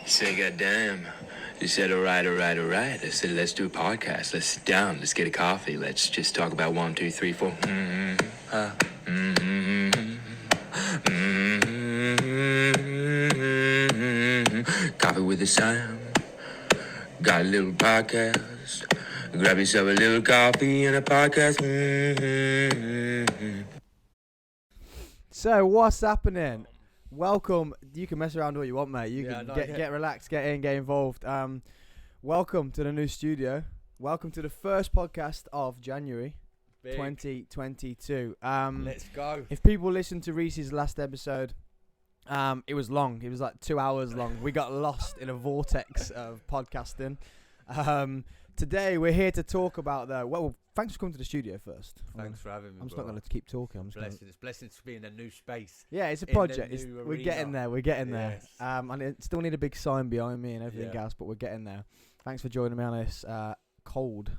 He said, goddamn. He said, all right. I said, let's do a podcast. Let's sit down. Let's get a coffee. Let's just talk about 1, 2, 3, 4. Coffee with the Sam. Got a little podcast. Grab yourself a little coffee and a podcast. So what's happening? Welcome. You can mess around all you want, mate. You can get relaxed, get in, get involved. Welcome to the new studio. Welcome to the first podcast of January 2022. Let's go. If people listened to REISS's last episode, it was long. It was like 2 hours long. We got lost in a vortex of podcasting. Today we're here to talk about thanks for coming to the studio first. Thanks for having me. I'm just not going to keep talking. It's blessings to be in a new space. Yeah, it's a project. We're getting there. Yes. And it still need a big sign behind me and everything else, but we're getting there. Thanks for joining me on this cold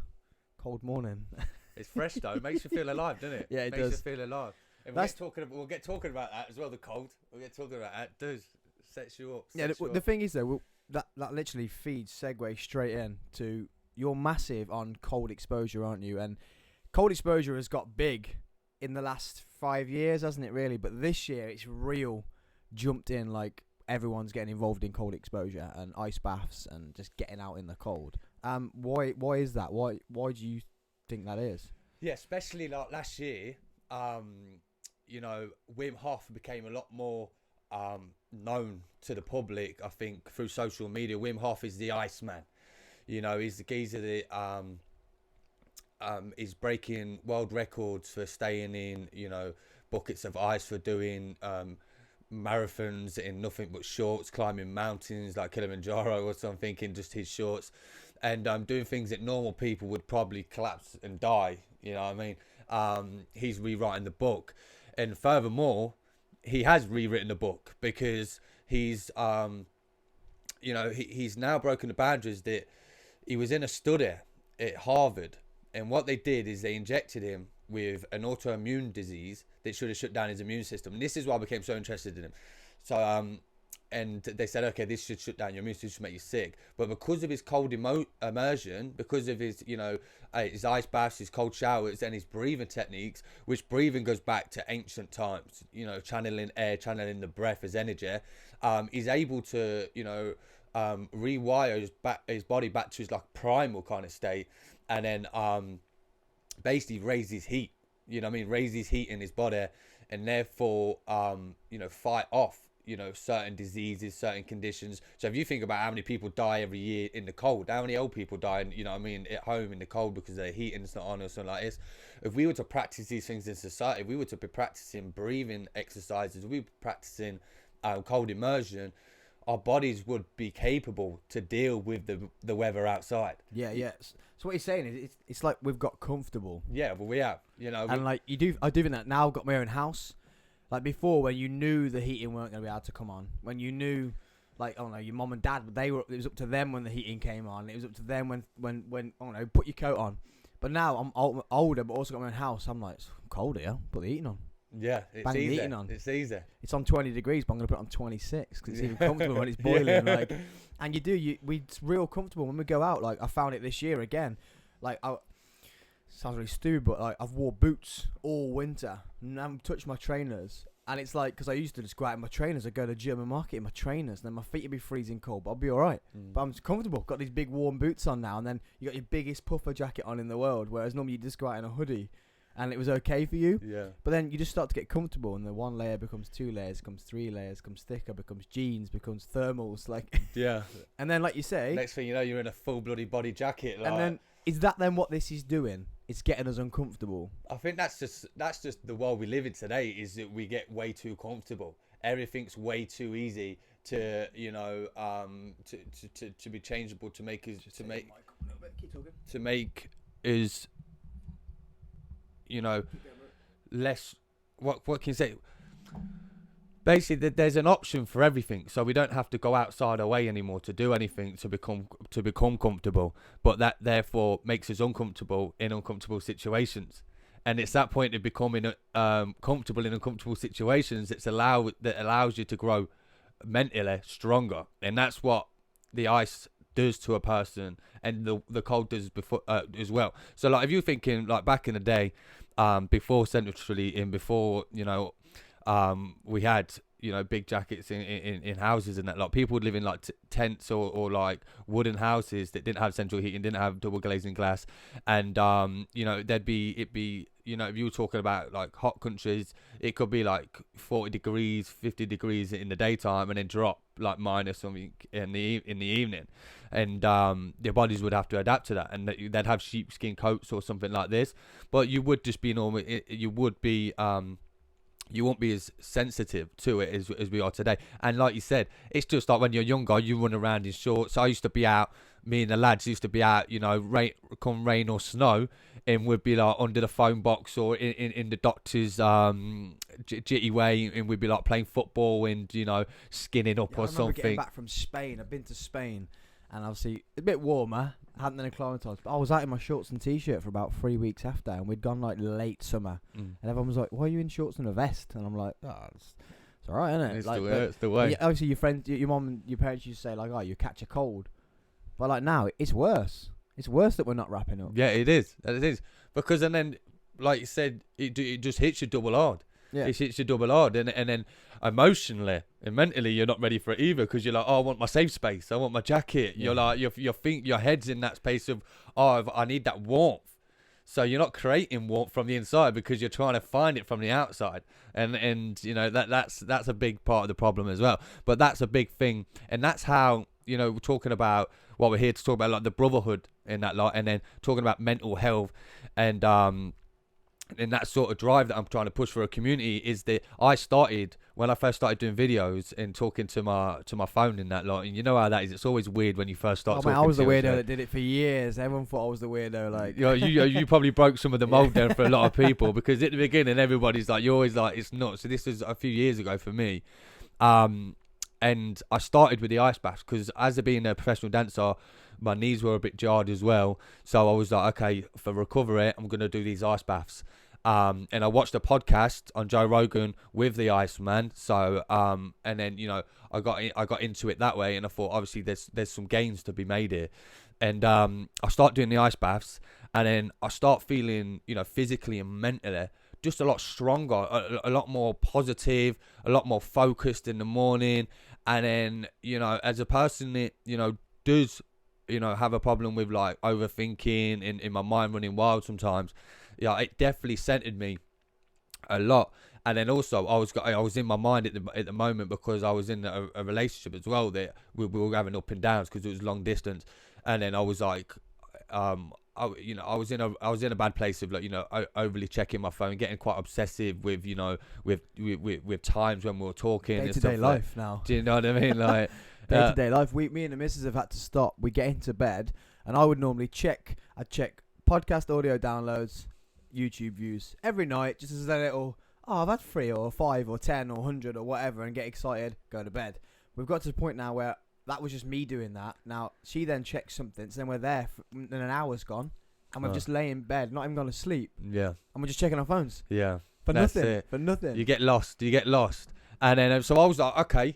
morning. It's fresh though. It makes you feel alive, doesn't it? Yeah, it makes does. you feel alive. And we'll get talking about that as well. The cold. We'll get talking about that. It does sets you up. The thing is though, that literally feeds segue straight in to you're massive on cold exposure, aren't you? And cold exposure has got big in the last 5 years, hasn't it, really? But this year, it's real jumped in, like everyone's getting involved in cold exposure and ice baths and just getting out in the cold. Why is that? Why do you think that is? Yeah, especially like last year, Wim Hof became a lot more known to the public, I think, through social media. Wim Hof is the Iceman. You know, he's the geezer that is breaking world records for staying in, buckets of ice, for doing marathons in nothing but shorts, climbing mountains like Kilimanjaro or something in just his shorts, and doing things that normal people would probably collapse and die. You know what I mean? He's rewriting the book, and furthermore, he has rewritten the book because he's he's now broken the boundaries that. He was in a study at Harvard, and what they did is they injected him with an autoimmune disease that should have shut down his immune system. And this is why I became so interested in him. So, and they said, okay, this should shut down your immune system, should make you sick. But because of his cold immersion, because of his, his ice baths, his cold showers, and his breathing techniques, which breathing goes back to ancient times, channeling air, channeling the breath as energy, he's able to, rewire his body back to his like primal kind of state, and then basically raise his heat, raise his heat in his body, and therefore fight off certain diseases, certain conditions. So if you think about how many people die every year in the cold, how many old people die at home in the cold because their heating's not on or something like this. If we were to practice these things in society, if we were to be practicing breathing exercises, we were practicing cold immersion, our bodies would be capable to deal with the weather outside. Yeah. So what you're saying is it's like we've got comfortable. Yeah, well, we have, And like I do think that now. I've got my own house. Like before, when you knew the heating weren't going to be able to come on, when you knew, like, I don't know, your mom and dad, it was up to them when the heating came on. It was up to them when I don't know, put your coat on. But now I'm older, but also got my own house. I'm like, it's cold here. Put the heating on. Yeah, it's Bang easy. The heating on. It's easy. It's on 20 degrees, but I'm going to put it on 26 because it's even comfortable when it's boiling. Like, and it's real comfortable when we go out. Like, I found it this year again. Like, sounds really stupid, but like I've wore boots all winter and I haven't touched my trainers. And it's like, because I used to just go out in my trainers. I'd go to the German market in my trainers, and then my feet would be freezing cold, but I'll be all right. But I'm comfortable. Got these big warm boots on now, and then you got your biggest puffer jacket on in the world, whereas normally you just go out in a hoodie, and it was okay for you. Yeah. But then you just start to get comfortable, and the one layer becomes 2 layers, becomes 3 layers, becomes thicker, becomes jeans, becomes thermals, like. Yeah. And then, like you say, next thing you know, you're in a full bloody body jacket. Like. And then is that then what this is doing? It's getting us uncomfortable. I think that's just the world we live in today. Is that we get way too comfortable. Everything's way too easy to to be changeable, to make us to make us less. What can you say? Basically, there's an option for everything, so we don't have to go outside our way anymore to do anything to become comfortable. But that therefore makes us uncomfortable in uncomfortable situations, and it's that point of becoming comfortable in uncomfortable situations that allows you to grow mentally stronger. And that's what the ice does to a person, and the cold does before as well. So like if you're thinking like back in the day, before central heating, before we had big jackets in houses and that, like people would live in like tents or like wooden houses that didn't have central heating, didn't have double glazing glass, and it'd be if you were talking about like hot countries, it could be like 40 degrees 50 degrees in the daytime and then drop like minus something in the evening, and their bodies would have to adapt to that, and they'd have sheepskin coats or something like this, but you would just be normal. You won't be as sensitive to it as we are today. And like you said, it's just like when you're younger, you run around in shorts. I used to be out, me and the lads used to be out, rain or snow, and we'd be like under the phone box or in the doctor's jitty way, and we'd be like playing football and, skinning up or something. I remember getting back from Spain. I've been to Spain, and obviously a bit warmer. Hadn't been acclimatised, but I was out in my shorts and t-shirt for about 3 weeks after, and we'd gone like late summer, and everyone was like, "Why are you in shorts and a vest?" And I'm like, "Oh, it's alright, isn't it?" It's the way. Obviously, your friends, your mum, and your parents used to say like, "Oh, you catch a cold," but like now, it's worse. It's worse that we're not wrapping up. Yeah, it is. It is because, and then, like you said, it just hits you double hard. Yeah. It hits you double hard, and then emotionally and mentally you're not ready for it either, because you're like, oh, I want my safe space, I want my jacket. Yeah. You're like, your head's in that space of, oh, I need that warmth. So you're not creating warmth from the inside because you're trying to find it from the outside, and that's a big part of the problem as well. But that's a big thing, and that's how we're talking about what we're here to talk about, like the brotherhood in that lot, and then talking about mental health and that sort of drive that I'm trying to push for a community is that I started when I first started doing videos and talking to my phone in that lot, and you know how that is. It's always weird when you first start talking. I was the weirdo that did it for years. Everyone thought I was the weirdo. Like, you probably broke some of the mold there for a lot of people, because at the beginning everybody's like, you're always like, it's not. So this was a few years ago for me, and I started with the ice baths because as being a professional dancer, my knees were a bit jarred as well. So I was like, okay, for recovery, I'm going to do these ice baths. And I watched a podcast on Joe Rogan with the Iceman. So, and then, I got into it that way, and I thought, obviously there's some gains to be made here. And, I start doing the ice baths, and then I start feeling, physically and mentally just a lot stronger, a lot more positive, a lot more focused in the morning. And then, as a person that, does, have a problem with like overthinking in my mind running wild sometimes, it definitely centered me a lot. And then also I was in my mind at the moment because I was in a relationship as well that we were having up and downs because it was long distance. And then I was like, I was in a bad place of like, overly checking my phone, getting quite obsessive with with times when we were talking. Day-to-day life now. Do you know what I mean? Like day-to-day life. Me and the missus have had to stop. We get into bed, and I would normally check podcast audio downloads, YouTube views every night, just as a little, I've had 3 or 5 or 10 or 100 or whatever, and get excited, go to bed. We've got to the point now where that was just me doing that. Now she then checks something, so then we're there, and an hour's gone, and we've just lay in bed, not even gone to sleep. Yeah. And we're just checking our phones. Yeah. For nothing. You get lost. And then so I was like, okay,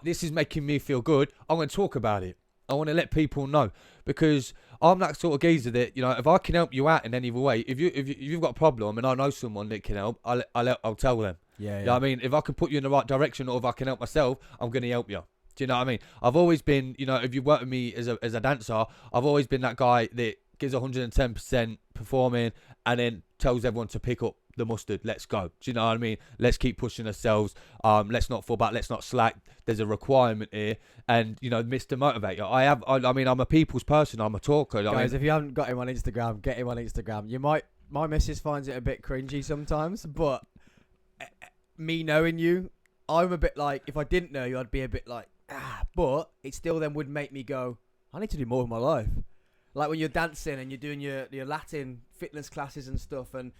this is making me feel good. I'm going to talk about it. I want to let people know, because I'm that sort of geezer that, if I can help you out in any way, if you've got a problem and I know someone that can help, I'll tell them. Yeah. You know what I mean? If I can put you in the right direction, or if I can help myself, I'm going to help you. Do you know what I mean? I've always been, if you work with me as a dancer, I've always been that guy that gives 110% performing and then tells everyone to pick up the mustard. Let's go. Do you know what I mean? Let's keep pushing ourselves. Let's not fall back. Let's not slack. There's a requirement here, and Mr. Motivator. I'm a people's person. I'm a talker. Guys, if you haven't got him on Instagram, get him on Instagram. My missus finds it a bit cringy sometimes, but me knowing you, I'm a bit like, if I didn't know you, I'd be a bit like, but it still then would make me go, I need to do more with my life. Like when you're dancing and you're doing your Latin fitness classes and stuff, and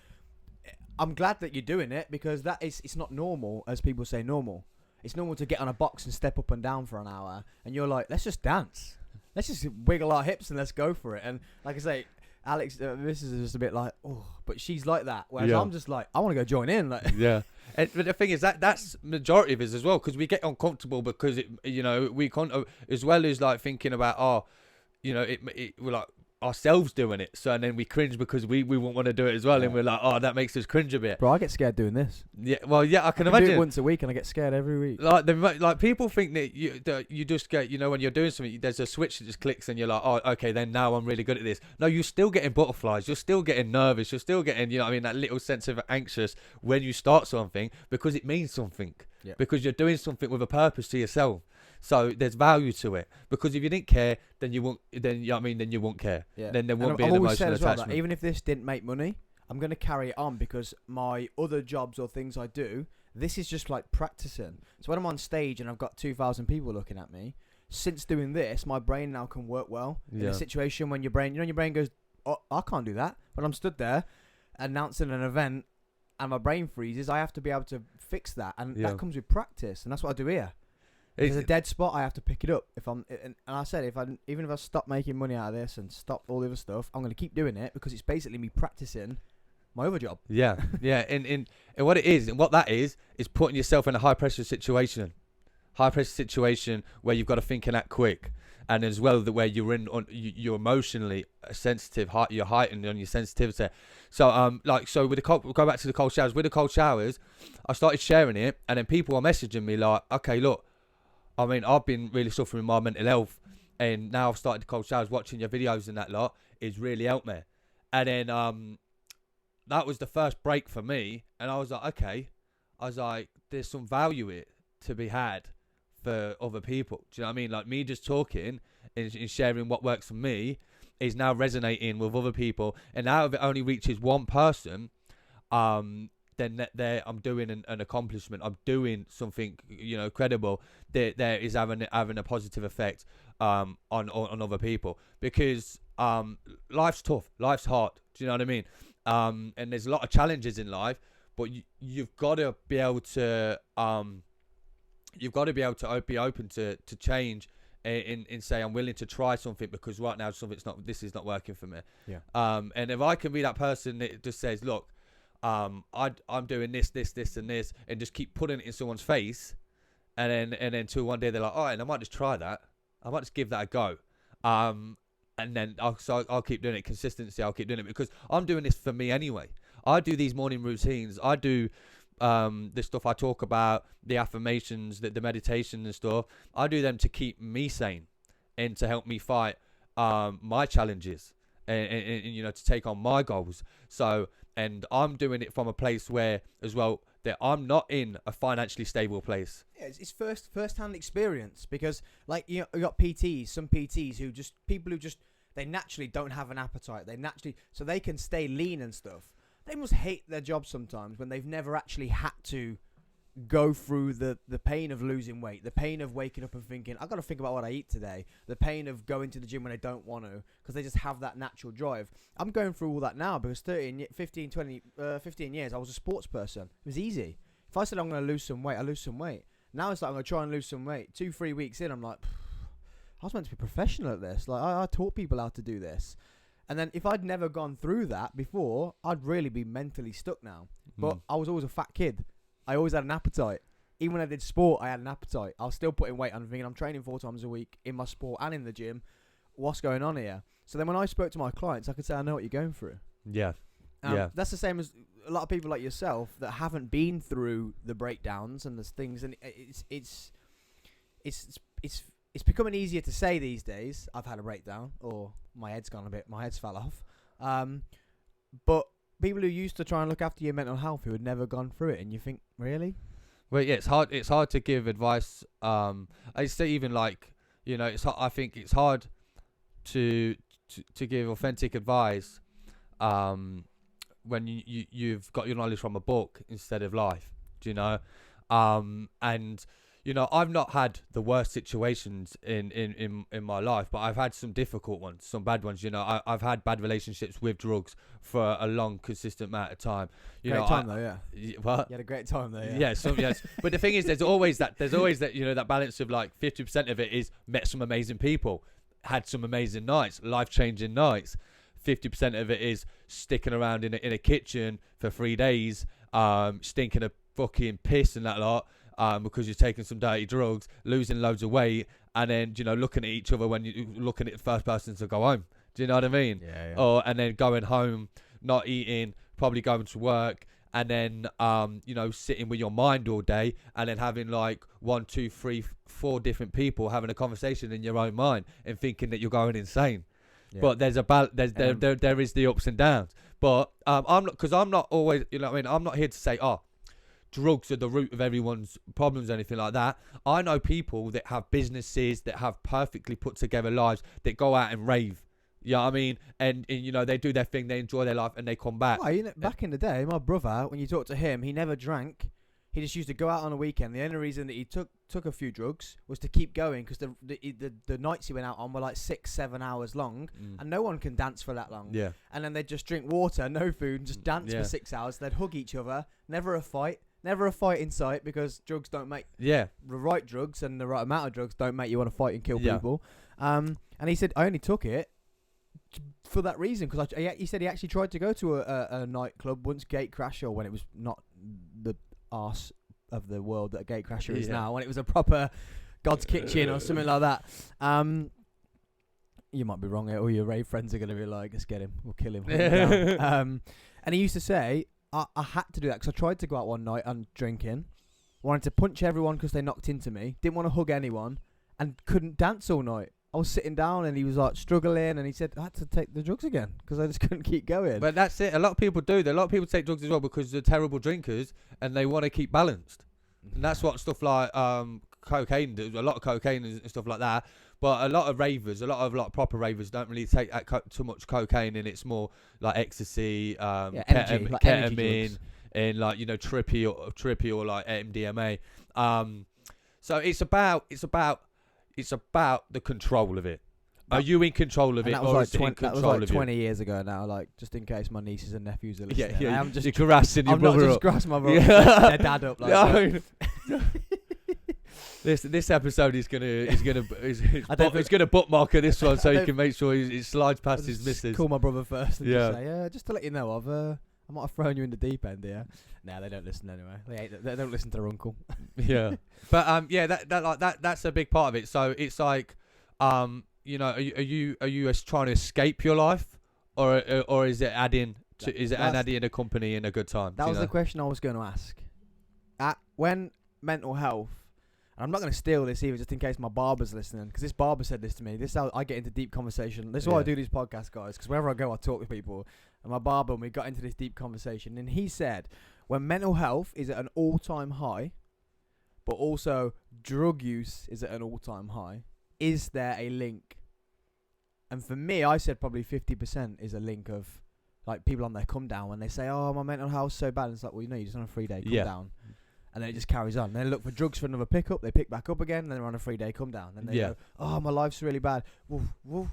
I'm glad that you're doing it, because it's not normal, as people say normal. It's normal to get on a box and step up and down for an hour, and you're like, let's just dance. Let's just wiggle our hips and let's go for it. And like I say, Alex, this is just a bit like, oh, but she's like that. Whereas Yeah. I'm just like, I want to go join in. Like, Yeah. But the thing is that's majority of us as well, because we get uncomfortable because we can't, as well as like thinking about we're like ourselves doing it, so and then we cringe because we won't want to do it as well, Yeah. and we're like, oh, that makes us cringe a bit. bro, I get scared doing this. Yeah, well, yeah, I can I do imagine. it once a week and I get scared every week. Like people think that you just get, when you're doing something, there's a switch that just clicks and you're like, oh, okay, then now I'm really good at this. No, you're still getting butterflies, you're still getting nervous, you're still getting, that little sense of anxious when you start something, because it means something. Yeah. Because you're doing something with a purpose to yourself. So there's value to it. Because if you didn't care, then you won't. Then you won't care. Yeah. Then there won't be I've an always said emotional as well attachment. that even if this didn't make money, I'm going to carry it on because my other jobs or things I do, this is just like practicing. So when I'm on stage and I've got 2,000 people looking at me, since doing this, my brain now can work well in a situation when your brain goes, oh, I can't do that. But I'm stood there announcing an event and my brain freezes. I have to be able to fix that, and that comes with practice, and that's what I do here. If there's a dead spot, I have to pick it up. And I said, even if I stop making money out of this and stop all the other stuff, I'm going to keep doing it because it's basically me practicing my other job. Yeah. And what it is, and what that is putting yourself in a high pressure situation where you've got to think and act quick, and as well where you're emotionally sensitive, you're heightened on your sensitivity. So so with we'll go back to the cold showers. With the cold showers, I started sharing it, and then people are messaging me like, okay, look, I mean, I've been really suffering with my mental health, and now I've started the cold showers. Watching your videos and that lot is really helped me. And then that was the first break for me, and I was like, okay, there's some value it to be had for other people. Do you know what I mean? Like me just talking and sharing what works for me is now resonating with other people, and now if it only reaches one person, then I'm doing an accomplishment. I'm doing something, credible. There is having a positive effect on other people, because life's tough, life's hard. Do you know what I mean? And there's a lot of challenges in life, but you've got to be able to be open to change and say, I'm willing to try something because right now this is not working for me. Yeah. And if I can be that person that just says, look, I'm doing this, and this, and just keep putting it in someone's face, and then till one day they're like, all right, I might just try that. I might just give that a go. And then I'll keep doing it. Consistency, I'll keep doing it because I'm doing this for me anyway. I do these morning routines. I do the stuff I talk about, the affirmations, the meditation and stuff. I do them to keep me sane and to help me fight my challenges and to take on my goals. So, and I'm doing it from a place where as well that I'm not in a financially stable place. Yeah, it's first-hand experience because, like, you got PTs, some PTs people who they naturally don't have an appetite. So they can stay lean and stuff. They must hate their job sometimes when they've never actually had to go through the pain of losing weight, the pain of waking up and thinking, I've got to think about what I eat today, the pain of going to the gym when I don't want to, because they just have that natural drive. I'm going through all that now because 15 years I was a sports person. It was easy. If I said I'm going to lose some weight, I lose some weight. Now it's like I'm going to try and lose some weight. 2-3 weeks in, I'm like, I was meant to be professional at this. Like I taught people how to do this. And then if I'd never gone through that before, I'd really be mentally stuck now. But I was always a fat kid. I always had an appetite. Even when I did sport, I had an appetite. I was still putting weight on, thinking I'm training 4 times a week in my sport and in the gym. What's going on here? So then when I spoke to my clients, I could say, I know what you're going through. Yeah. That's the same as a lot of people like yourself that haven't been through the breakdowns and the things. And it's becoming easier to say these days, I've had a breakdown, or my head's fell off. But people who used to try and look after your mental health who had never gone through it, and you think, really? Well, yeah, it's hard to give advice. I say even like, I think it's hard to give authentic advice when you've got your knowledge from a book instead of life. Do you know? And I've not had the worst situations in my life, but I've had some difficult ones, some bad ones. I've had bad relationships with drugs for a long, consistent amount of time. Great time though, yeah. What? You had a great time though, yeah. Yeah, yes. But the thing is, there's always that that balance of like 50% of it is met some amazing people, had some amazing nights, life-changing nights. 50% of it is sticking around in a kitchen for 3 days, stinking of fucking piss and that lot, because you're taking some dirty drugs, losing loads of weight, and then, you know, looking at each other when you're looking at the first person to go home. Do you know what I mean? Yeah. Or and then going home, not eating, probably going to work, and then you know, sitting with your mind all day, and then having like 1, 2, 3, 4 different people having a conversation in your own mind and thinking that you're going insane. Yeah. But there is the ups and downs. But I'm not always, you know what I mean, I'm not here to say, oh, drugs are the root of everyone's problems or anything like that. I know people that have businesses, that have perfectly put together lives, that go out and rave. You know what I mean? And you know, they do their thing, they enjoy their life, and they come back. Well, you know, back in the day, my brother, when you talk to him, he never drank. He just used to go out on a weekend. The only reason that he took a few drugs was to keep going, because the nights he went out on were like 6-7 hours long, and no one can dance for that long. Yeah. And then they'd just drink water, no food, and just dance for 6 hours. They'd hug each other. Never a fight in sight, because drugs don't make the right drugs, and the right amount of drugs don't make you want to fight and kill people. And he said, I only took it for that reason, because he said he actually tried to go to a nightclub once, Gatecrasher, when it was not the arse of the world that a Gatecrasher is now, when it was a proper God's Kitchen or something like that. You might be wrong here. All your rave friends are going to be like, let's get him, we'll kill him. And he used to say, I had to do that because I tried to go out one night and drinking, wanted to punch everyone because they knocked into me, didn't want to hug anyone, and couldn't dance all night. I was sitting down and he was like struggling, and he said I had to take the drugs again because I just couldn't keep going. But that's it. A lot of people do. A lot of people take drugs as well because they're terrible drinkers and they want to keep balanced. And that's what stuff like cocaine does. A lot of cocaine and stuff like that. But a lot of ravers, a lot of proper ravers don't really take too much cocaine, and it's more like ecstasy, ketamine, and like, you know, trippy or like MDMA. So it's about the control of it. Are you in control of it, or is it in control of you? That was like 20 years ago now, like, just in case my nieces and nephews are listening. Yeah, I'm just, you're grassing your brother up. I'm not just grassing my brother their dad up. Like This episode is gonna bookmark this one so he can make sure it slides past his missus. Call my brother first and just say, just to let you know, I might have thrown you in the deep end here. No, they don't listen anyway. They don't listen to their uncle. Yeah, but that's a big part of it. So it's like, you know, are you trying to escape your life, or is it adding a company and a good time? That was the question I was going to ask. When mental health, and I'm not going to steal this either, just in case my barber's listening, because this barber said this to me. This is how I get into deep conversation. This is why I do these podcasts, guys, because wherever I go, I talk to people. And my barber, and we got into this deep conversation, and he said, when mental health is at an all-time high, but also drug use is at an all-time high, is there a link? And for me, I said probably 50% is a link of, like, people on their come down when they say, oh, my mental health's so bad. And it's like, well, you know, you're just on a 3-day come down. And then it just carries on. Then they look for drugs for another pickup. They pick back up again. And then they're on a 3-day come down. Then they go, oh, my life's really bad. Woof.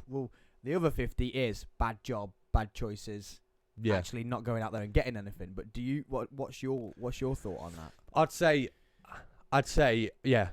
The other 50 is bad job, bad choices. Yeah. Actually not going out there and getting anything. But do you? What's your thought on that? I'd say yeah.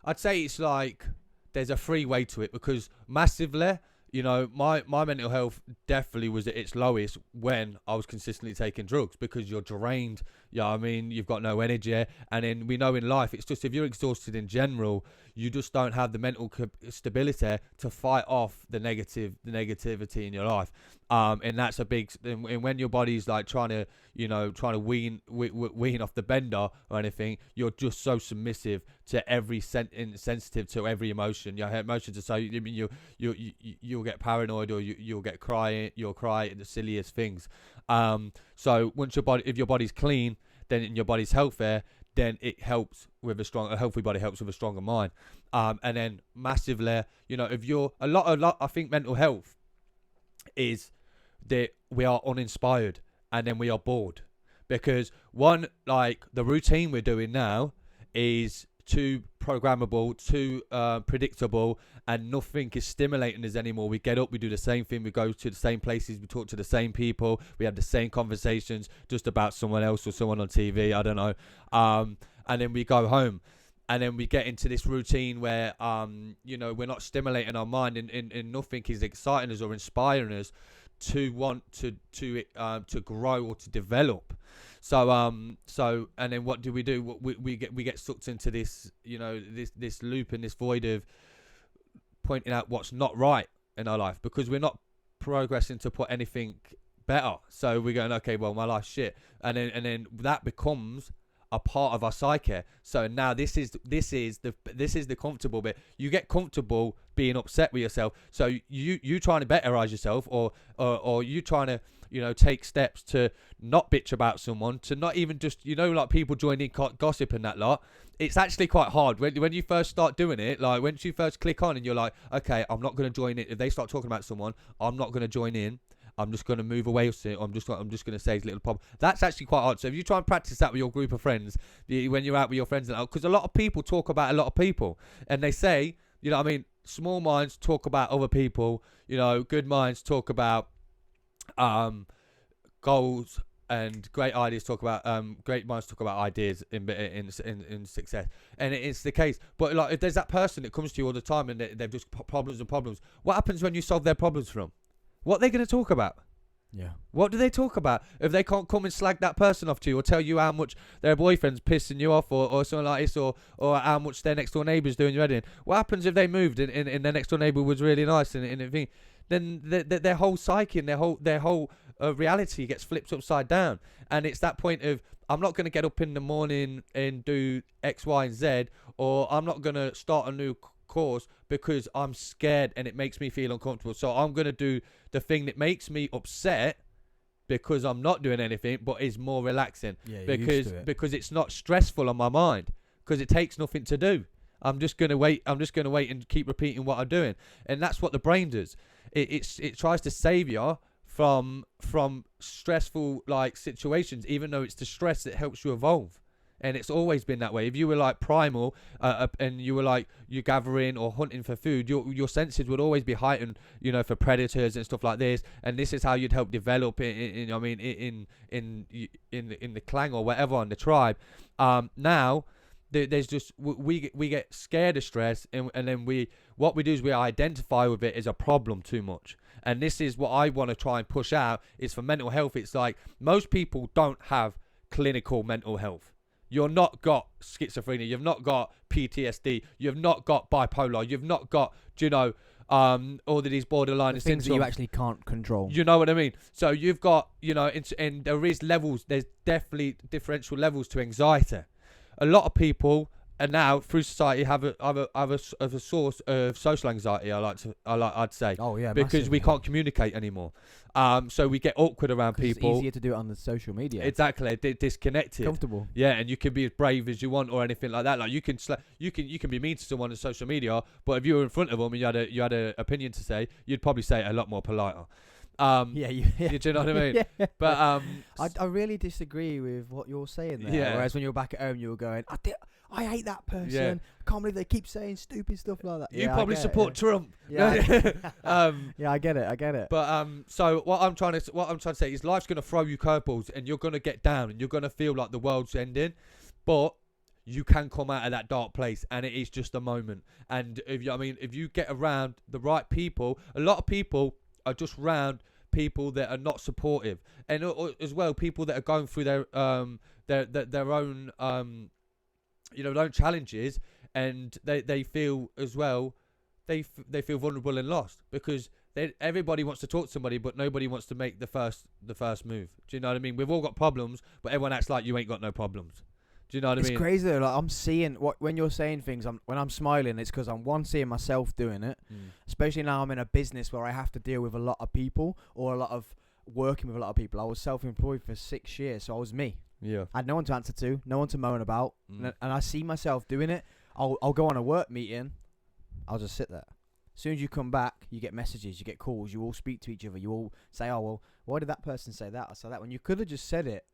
I'd say it's like there's a free way to it, because massively, you know, my mental health definitely was at its lowest when I was consistently taking drugs, because you're drained. Yeah, I mean, you've got no energy, and then we know in life, it's just if you're exhausted in general, you just don't have the mental stability to fight off the negativity in your life. And that's a big. And when your body's like trying to wean off the bender or anything, you're just so submissive to every sensitive to every emotion. Your emotions are so. I mean, you'll get paranoid, or you'll get crying. You'll cry at the silliest things. So once if your body's clean, then your body's healthy, then it helps with a healthy body helps with a stronger mind. And then massively, you know, if you're a lot, I think mental health is that we are uninspired, and then we are bored, because one, like, the routine we're doing now is too programmable, too predictable, and nothing is stimulating us anymore. We get up, we do the same thing, we go to the same places, we talk to the same people, we have the same conversations just about someone else or someone on TV, I don't know, and then we go home. and then we get into this routine where you know, we're not stimulating our mind, and nothing is exciting us or inspiring us to want to grow or to develop. So and then what do? We get sucked into this, you know, this loop and this void of pointing out what's not right in our life, because we're not progressing to put anything better. So we're going, okay, well, my life's shit, and then that becomes a part of our psyche. So now this is the comfortable bit. You get comfortable being upset with yourself. So you trying to betterize yourself, or you trying to, you know, take steps to not bitch about someone, to not even just, you know, like people joining gossip and that lot. It's actually quite hard when you first start doing it. Like when you first click on and you're like, okay, I'm not going to join in. If they start talking about someone, I'm not going to join in. I'm just going to move away or I'm just going to say it's a little problem. That's actually quite hard. So if you try and practice that with your group of friends, when you're out with your friends, because a lot of people talk about a lot of people, and they say, you know what I mean, small minds talk about other people, you know, good minds talk about goals, and great ideas talk about great minds talk about ideas in success. And it's the case. But like, if there's that person that comes to you all the time and they've just problems and problems, what happens when you solve their problems for them? What are they going to talk about? Yeah. What do they talk about? If they can't come and slag that person off to you, or tell you how much their boyfriend's pissing you off, or something like this, or how much their next door neighbour's doing your head in. What happens if they moved and their next door neighbour was really nice and everything? Then their whole psyche and their whole reality gets flipped upside down. And it's that point of, I'm not going to get up in the morning and do X, Y, and Z, or I'm not going to start a new course because I'm scared and it makes me feel uncomfortable. So I'm going to do the thing that makes me upset because I'm not doing anything, but is more relaxing. Yeah, because it's not stressful on my mind, because it takes nothing to do. I'm just going to wait and keep repeating what I'm doing. And that's what the brain does. It tries to save you from stressful like situations, even though it's the stress that helps you evolve. And it's always been that way. If you were like primal and you were like, you're gathering or hunting for food, your senses would always be heightened, you know, for predators and stuff like this. And this is how you'd help develop in the clan or whatever, in the tribe. Now there's just, we get scared of stress, and then what we do is we identify with it as a problem too much. And this is what I want to try and push out, is for mental health. It's like, most people don't have clinical mental health. You've not got schizophrenia, you've not got PTSD, you've not got bipolar, you've not got, you know, all of these borderline things syndromes that you actually can't control. You know what I mean? So you've got, you know, and there is levels, there's definitely differential levels to anxiety. A lot of people are now through society have a source of social anxiety. I'd say. Oh yeah, because massive, we yeah. can't communicate anymore. So we get awkward around people. It's easier to do it on the social media. Exactly, disconnected. Comfortable. Yeah, and you can be as brave as you want or anything like that. Like you can be mean to someone on social media, but if you were in front of them and you had an opinion to say, you'd probably say it a lot more politer. Yeah. Do you know what I mean? Yeah. But I really disagree with what you're saying there. Yeah. Whereas when you're back at home, you were going, I hate that person. Yeah. I can't believe they keep saying stupid stuff like that. you probably support Trump. Yeah. Yeah, I get it. But so what I'm trying to say is, life's gonna throw you curveballs, and you're gonna get down, and you're gonna feel like the world's ending, but you can come out of that dark place, and it is just a moment. And if you get around the right people, a lot of people are just around people that are not supportive, and as well people that are going through their own their own challenges, and they feel as well they feel vulnerable and lost, because everybody wants to talk to somebody, but nobody wants to make the first move. Do you know what I mean? We've all got problems, but everyone acts like you ain't got no problems. Do you know what I mean? It's crazy though. Like, I'm seeing when you're saying things. When I'm smiling, it's because I'm seeing myself doing it. Especially now I'm in a business where I have to deal with a lot of people, or working with a lot of people. I was self-employed for 6 years, so I was me. Yeah. I had no one to answer to, no one to moan about, and I see myself doing it. I'll go on a work meeting. I'll just sit there. As soon as you come back, you get messages, you get calls, you all speak to each other. You all say, "Oh well, why did that person say that?" I said that when you could have just said it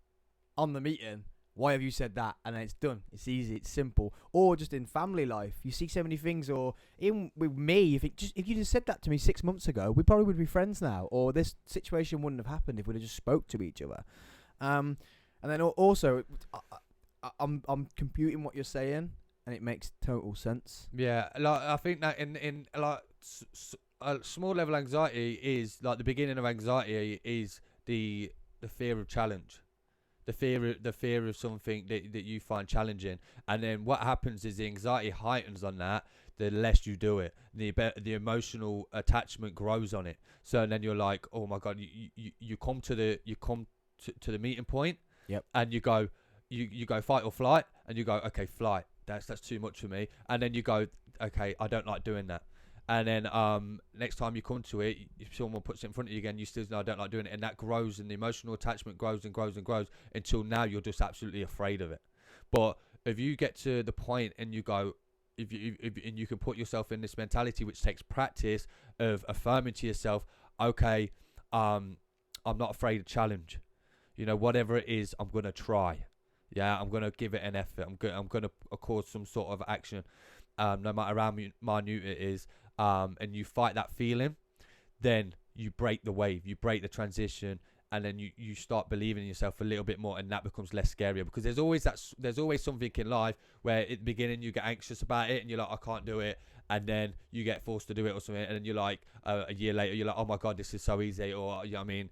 on the meeting. Why have you said that? And then it's done. It's easy. It's simple. Or just in family life, you see so many things. Or even with me, you think, if you just said that to me 6 months ago, we probably would be friends now. Or this situation wouldn't have happened if we'd have just spoke to each other. And then also, I'm computing what you're saying, and it makes total sense. Yeah, like I think that in like small level anxiety is like the beginning of anxiety is the fear of challenge, the fear of something that you find challenging, and then what happens is the anxiety heightens on that. The less you do it, the emotional attachment grows on it. So then you're like, oh my god, you come to the meeting point. Yep. And you go fight or flight, and you go, okay, flight. That's too much for me. And then you go, okay, I don't like doing that. And then next time you come to it, if someone puts it in front of you again, you still know I don't like doing it, and that grows, and the emotional attachment grows and grows and grows until now you're just absolutely afraid of it. But if you get to the point and you go, if and you can put yourself in this mentality, which takes practice of affirming to yourself, okay, I'm not afraid of challenge. You know, whatever it is, I'm gonna try. Yeah, I'm gonna give it an effort. I'm gonna cause some sort of action, no matter how minute it is. And you fight that feeling, then you break the wave, you break the transition, and then you start believing in yourself a little bit more, and that becomes less scary, because there's always something in life where at the beginning you get anxious about it and you're like, I can't do it, and then you get forced to do it or something, and then you're like a year later you're like, oh my god, this is so easy, or you know what I mean,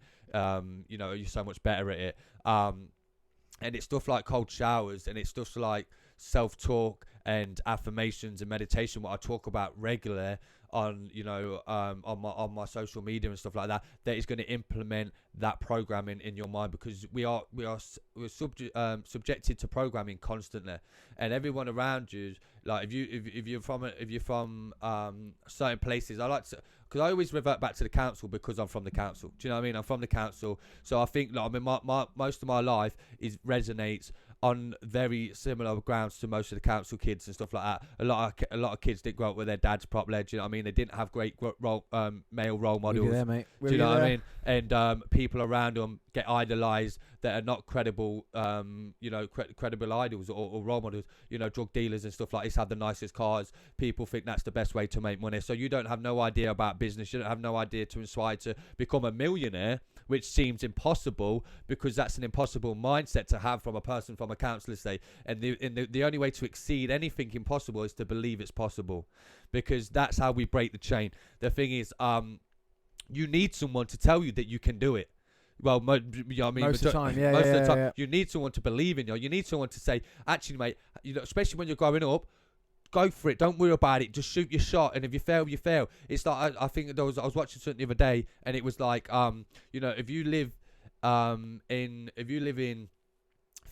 you're so much better at it. And it's stuff like cold showers, and it's stuff like self-talk and affirmations and meditation, what I talk about regularly on on my social media and stuff like that, that is going to implement that programming in your mind, because we're subjected to programming constantly, and everyone around you, like if you're from certain places, I like to, because I always revert back to the council because I'm from the council. Do you know what I mean? I'm from the council, so I think like, I mean my most of my life resonates on very similar grounds to most of the council kids and stuff like that. A lot of kids didn't grow up with their dads properly. Do you know what I mean? They didn't have great male role models. There, mate. Do you know what I mean? And people around them get idolized that are not credible, credible idols or role models. You know, drug dealers and stuff like this have the nicest cars. People think that's the best way to make money. So you don't have no idea about business. You don't have no idea to inspire to become a millionaire, which seems impossible, because that's an impossible mindset to have from a person from a council estate. And the only way to exceed anything impossible is to believe it's possible, because that's how we break the chain. The thing is, you need someone to tell you that you can do it. Well, you know what I mean? Most of the time, yeah. Most of the time, yeah. you need someone to believe in you. You need someone to say, actually, mate, especially when you're growing up, go for it. Don't worry about it. Just shoot your shot. And if you fail, you fail. It's like, I think I was watching something the other day, and it was like, if you live in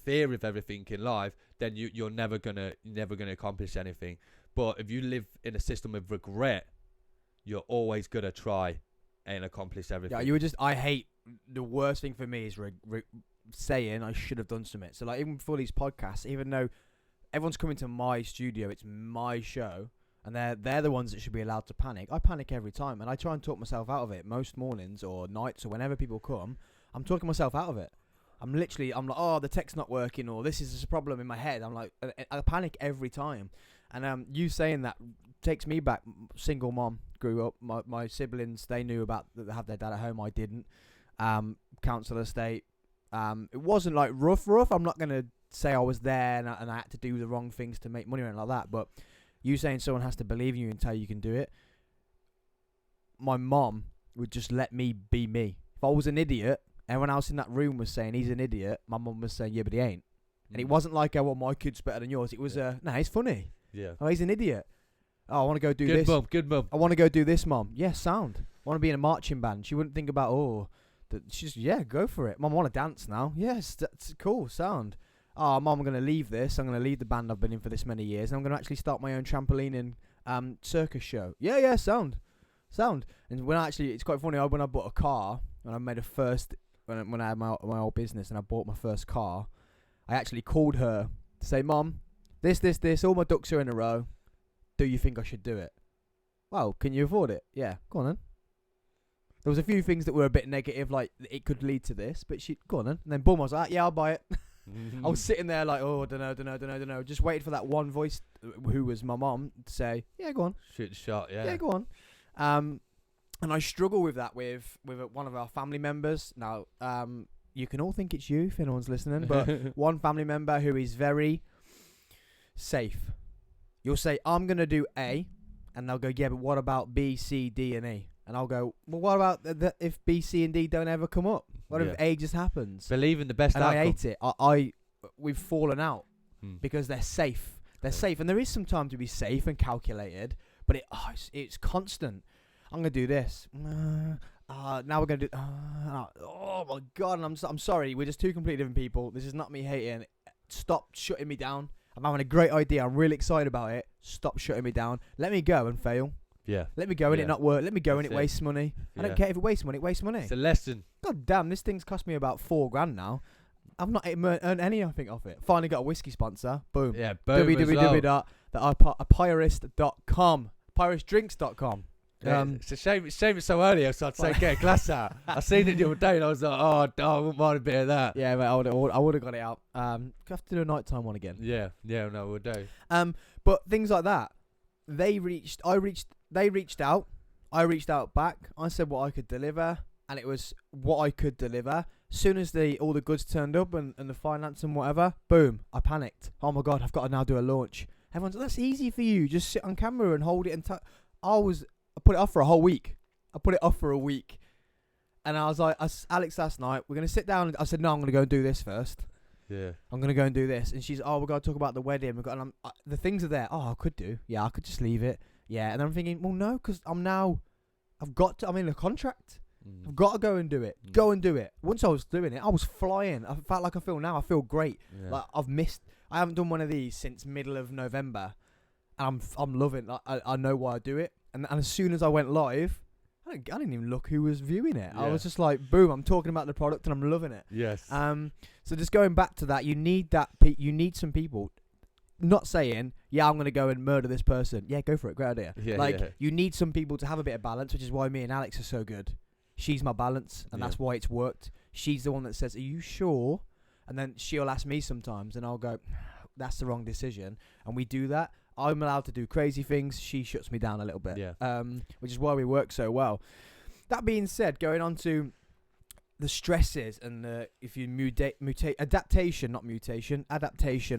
fear of everything in life, then you're never gonna accomplish anything. But if you live in a system of regret, you're always gonna try and accomplish everything. Yeah, I hate, the worst thing for me is saying I should have done something. So like, even before these podcasts, even though everyone's coming to my studio, it's my show, and they're the ones that should be allowed to panic. I panic every time, and I try and talk myself out of it most mornings or nights, or whenever people come, I'm talking myself out of it. I'm like, oh, the tech's not working, or this is a problem in my head. I'm like, I panic every time. And you saying that takes me back. Single mom, grew up. My siblings, they knew about that they have their dad at home. I didn't. Council estate. It wasn't like rough. I'm not gonna say I was there and I had to do the wrong things to make money or anything like that. But you saying someone has to believe in you and tell you can do it. My mom would just let me be me. If I was an idiot, everyone else in that room was saying he's an idiot, my mum was saying, yeah, but he ain't. And it wasn't like, oh, well, my kid's better than yours. It was, no, he's funny. Yeah. Oh, he's an idiot. Oh, I want to go do this. Good mum. I want to go do this, mum. Yeah, sound. I want to be in a marching band. She wouldn't think about, she's, yeah, go for it. Mum, I want to dance now. Yes, that's cool, sound. Oh, mum, I'm going to leave this. I'm going to leave the band I've been in for this many years, and I'm going to actually start my own trampoline and circus show. Yeah, sound. And when it's quite funny, when I bought a car, when I made when I had my old business and I bought my first car, I actually called her to say, Mum, this, all my ducks are in a row. Do you think I should do it? Well, can you afford it? Yeah, go on then. There was a few things that were a bit negative, like it could lead to this, but go on then. And then boom, I was like, yeah, I'll buy it. I was sitting there like, oh, don't know. Just waited for that one voice, who was my mum, to say, yeah, go on. Shoot the shot, yeah. Yeah, go on. And I struggle with that with one of our family members. Now, you can all think it's you if anyone's listening, but one family member who is very safe. You'll say, I'm going to do A, and they'll go, yeah, but what about B, C, D, and E? And I'll go, well, what about if B, C, and D don't ever come up? What if A just happens? Believe in the best and outcome. I hate it. We've fallen out because they're safe. They're safe, and there is some time to be safe and calculated, but it's constant. I'm going to do this. Now we're going to do... oh, my God, and I'm sorry. We're just two completely different people. This is not me hating. Stop shutting me down. I'm having a great idea. I'm really excited about it. Stop shutting me down. Let me go and fail. Yeah. Let me go and it not work. Let me go and it wastes money. I don't care if it wastes money. It wastes money. It's a lesson. God damn, this thing's cost me about $4,000 now. I've not earned anything off it. Finally got a whiskey sponsor. Boom. Yeah, boom. www.apiarist.com. Apiaristdrinks.com. It's a shame it's so early, so I'd say get a glass out. I seen it the other day and I was like, I wouldn't mind a bit of that. Yeah, mate, I would have got it out. Have to do a nighttime one again. Yeah, no, we'll do. But things like that, they reached out. I reached out back. I said what I could deliver, and it was what I could deliver. Soon as all the goods turned up and the finance and whatever, boom, I panicked. Oh my God, I've got to now do a launch. Everyone's like, that's easy for you. Just sit on camera and hold it and I put it off for a whole week. I put it off for a week. And I was like, Alex last night, we're going to sit down. I said, no, I'm going to go and do this first. Yeah. I'm going to go and do this. And she's, we're going to talk about the wedding. The things are there. Oh, I could do. Yeah, I could just leave it. Yeah. And I'm thinking, well, no, because I'm in a contract. I've got to go and do it. Go and do it. Once I was doing it, I was flying. I felt like I feel now. I feel great. Yeah. Like I haven't done one of these since middle of November. And I'm loving it. I know why I do it. And as soon as I went live, I didn't even look who was viewing it. Yeah. I was just like, boom, I'm talking about the product and I'm loving it. Yes. So just going back to that, you need some people not saying, yeah, I'm going to go and murder this person. Yeah, go for it. Great idea. Yeah, you need some people to have a bit of balance, which is why me and Alex are so good. She's my balance, and that's why it's worked. She's the one that says, are you sure? And then she'll ask me sometimes, and I'll go, that's the wrong decision. And we do that. I'm allowed to do crazy things. She shuts me down a little bit, which is why we work so well. That being said, going on to the stresses and if you adaptation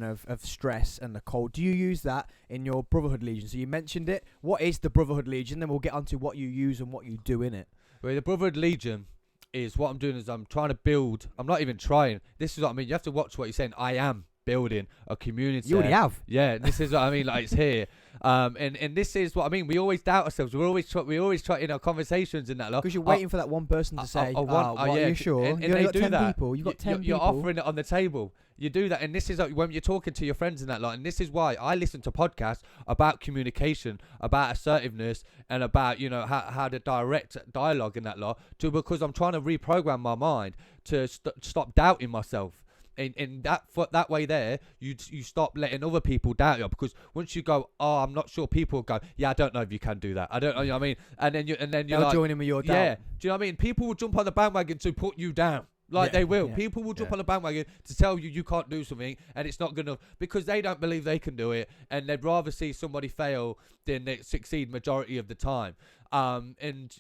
of stress and the cold. Do you use that in your Brotherhood Legion? So you mentioned it. What is the Brotherhood Legion? Then we'll get on to what you use and what you do in it. Well, the Brotherhood Legion is what I'm doing is I'm trying to build. I'm not even trying. This is what I mean. You have to watch what you're saying. I am building a community. You already have. Yeah, this is what I mean. Like, it's here. And this is what I mean. We always doubt ourselves. We always try in our conversations and that. Because you're waiting for that one person to say, are you sure? And you've they got do 10 that. people. You've got 10 people. You're offering it on the table. You do that, and this is when you're talking to your friends and that lot. And this is why I listen to podcasts about communication, about assertiveness, and about how to direct dialogue in that lot. Because I'm trying to reprogram my mind to stop doubting myself. And that way there, you stop letting other people doubt you, because once you go, I'm not sure, people will go, yeah, I don't know if you can do that. I don't know, you know what I mean? And then you're like, join in with your doubt. Yeah, do you know what I mean? People will jump on the bandwagon to put you down. They will. Yeah. People will jump on the bandwagon to tell you can't do something, and it's not good enough, because they don't believe they can do it, and they'd rather see somebody fail than they succeed majority of the time. And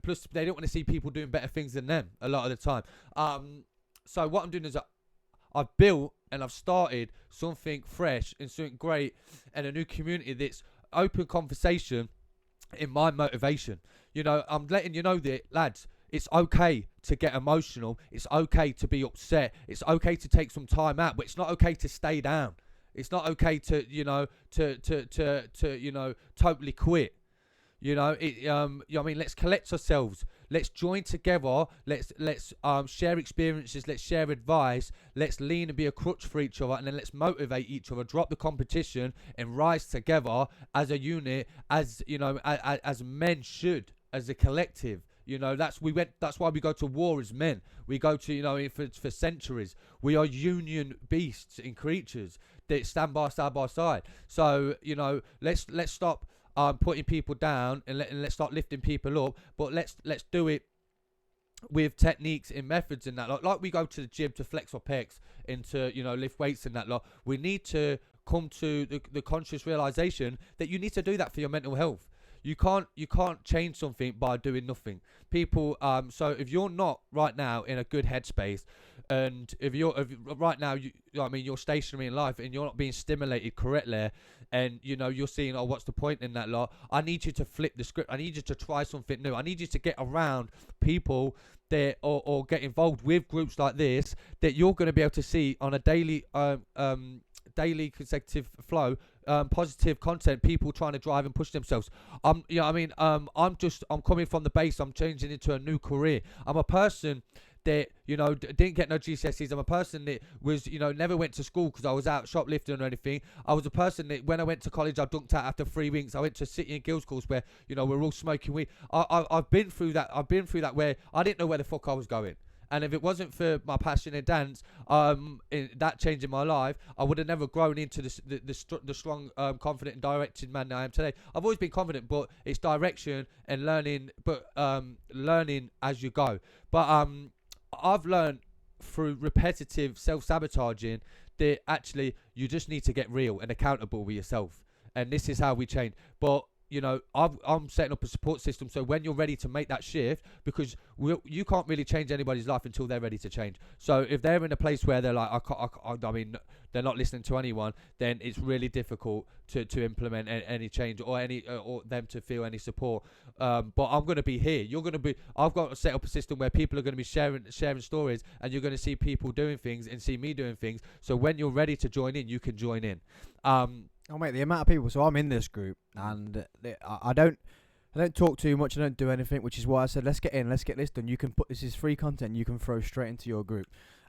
plus they don't want to see people doing better things than them a lot of the time. So what I'm doing is I've built and I've started something fresh and something great, and a new community that's open conversation in my motivation. I'm letting you know that, lads, it's okay to get emotional. It's okay to be upset. It's okay to take some time out, but it's not okay to stay down. It's not okay to totally quit. Let's collect ourselves. Let's join together. Let's share experiences. Let's share advice. Let's lean and be a crutch for each other, and then let's motivate each other. Drop the competition and rise together as a unit, as men should, as a collective. That's why we go to war as men. We go to for centuries. We are union beasts and creatures that stand side by side. So let's stop putting people down and let's start lifting people up. But let's do it with techniques and methods and that. Like we go to the gym to flex our pecs and to lift weights and that lot. We need to come to the conscious realization that you need to do that for your mental health. you can't change something by doing nothing. People, so if you're not right now in a good headspace, and if right now you're stationary in life and you're not being stimulated correctly, and you're seeing, oh, what's the point in that lot? I need you to flip the script. I need you to try something new. I need you to get around people that or get involved with groups like this that you're going to be able to see on a daily consecutive flow, positive content, people trying to drive and push themselves. I'm coming from the base. I'm changing into a new career. I'm a person that didn't get no GCSEs. I'm a person that was never went to school because I was out shoplifting or anything. I was a person that when I went to college, I dunked out after 3 weeks. I went to City and Guilds course where we're all smoking weed. I've been through that. I've been through that where I didn't know where the fuck I was going. And if it wasn't for my passion in dance, in that change in my life, I would have never grown into the strong, confident and directed man that I am today. I've always been confident, but it's direction and learning, learning as you go. But I've learned through repetitive self-sabotaging that actually you just need to get real and accountable with yourself. And this is how we change. But I'm setting up a support system so when you're ready to make that shift, because you can't really change anybody's life until they're ready to change. So if they're in a place where they're like, I mean, they're not listening to anyone, then it's really difficult to implement any change or or them to feel any support. But I'm going to be here. I've got to set up a system where people are going to be sharing stories, and you're going to see people doing things and see me doing things. So when you're ready to join in, you can join in. Oh mate, the amount of people. So I'm in this group, and I don't talk too much. I don't do anything, which is why I said let's get in, let's get this done. This is free content. You can throw straight into your group,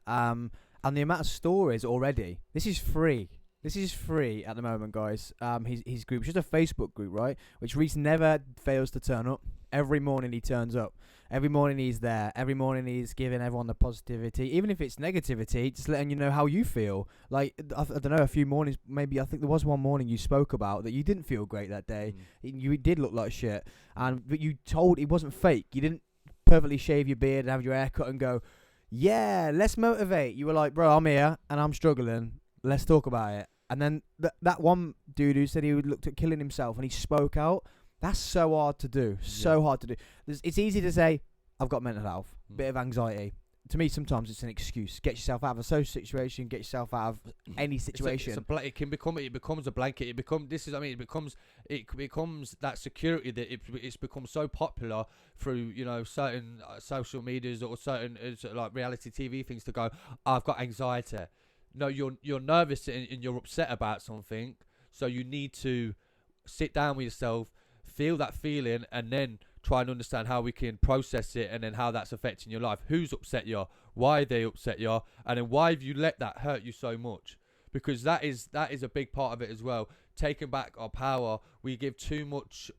and the amount of stories already. This is free. This is free at the moment, guys. His group, it's just a Facebook group, right? Which REISS never fails to turn up. Every morning he turns up. Every morning he's there. Every morning he's giving everyone the positivity, even if it's negativity, just letting you know how you feel. Like I don't know, a few mornings, maybe I think there was one morning you spoke about that you didn't feel great that day. You did look like shit, but you told it wasn't fake. You didn't perfectly shave your beard and have your hair cut and go, yeah, let's motivate. You were like, bro, I'm here and I'm struggling. Let's talk about it. And then that one dude who said he looked at killing himself and he spoke out. That's so hard to do. So hard to do. It's easy to say, I've got mental health, bit of anxiety. To me, sometimes it's an excuse. Get yourself out of a social situation. Get yourself out of any situation. It becomes a blanket. It becomes that security that it's become so popular through certain social medias or certain like reality TV things to go, I've got anxiety. No, you're nervous and you're upset about something. So you need to sit down with yourself, feel that feeling, and then try and understand how we can process it, and then how that's affecting your life. Who's upset you? Why they upset you? And then why have you let that hurt you so much? Because that is a big part of it as well. Taking back our power, we give too much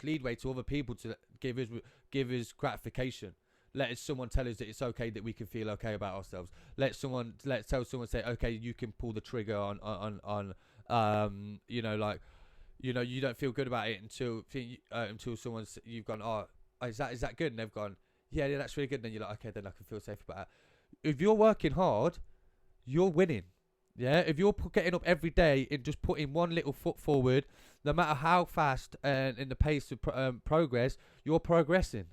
leeway to other people to give us gratification. Let someone tell us that it's okay, that we can feel okay about ourselves. Let's tell someone, say, okay, you can pull the trigger on you don't feel good about it until someone's, you've gone, oh, is that good? And they've gone, yeah, that's really good. And then you're like, okay, then I can feel safe about it. If you're working hard, you're winning. Yeah, if you're getting up every day and just putting one little foot forward, no matter how fast and in the pace of progress, you're progressing.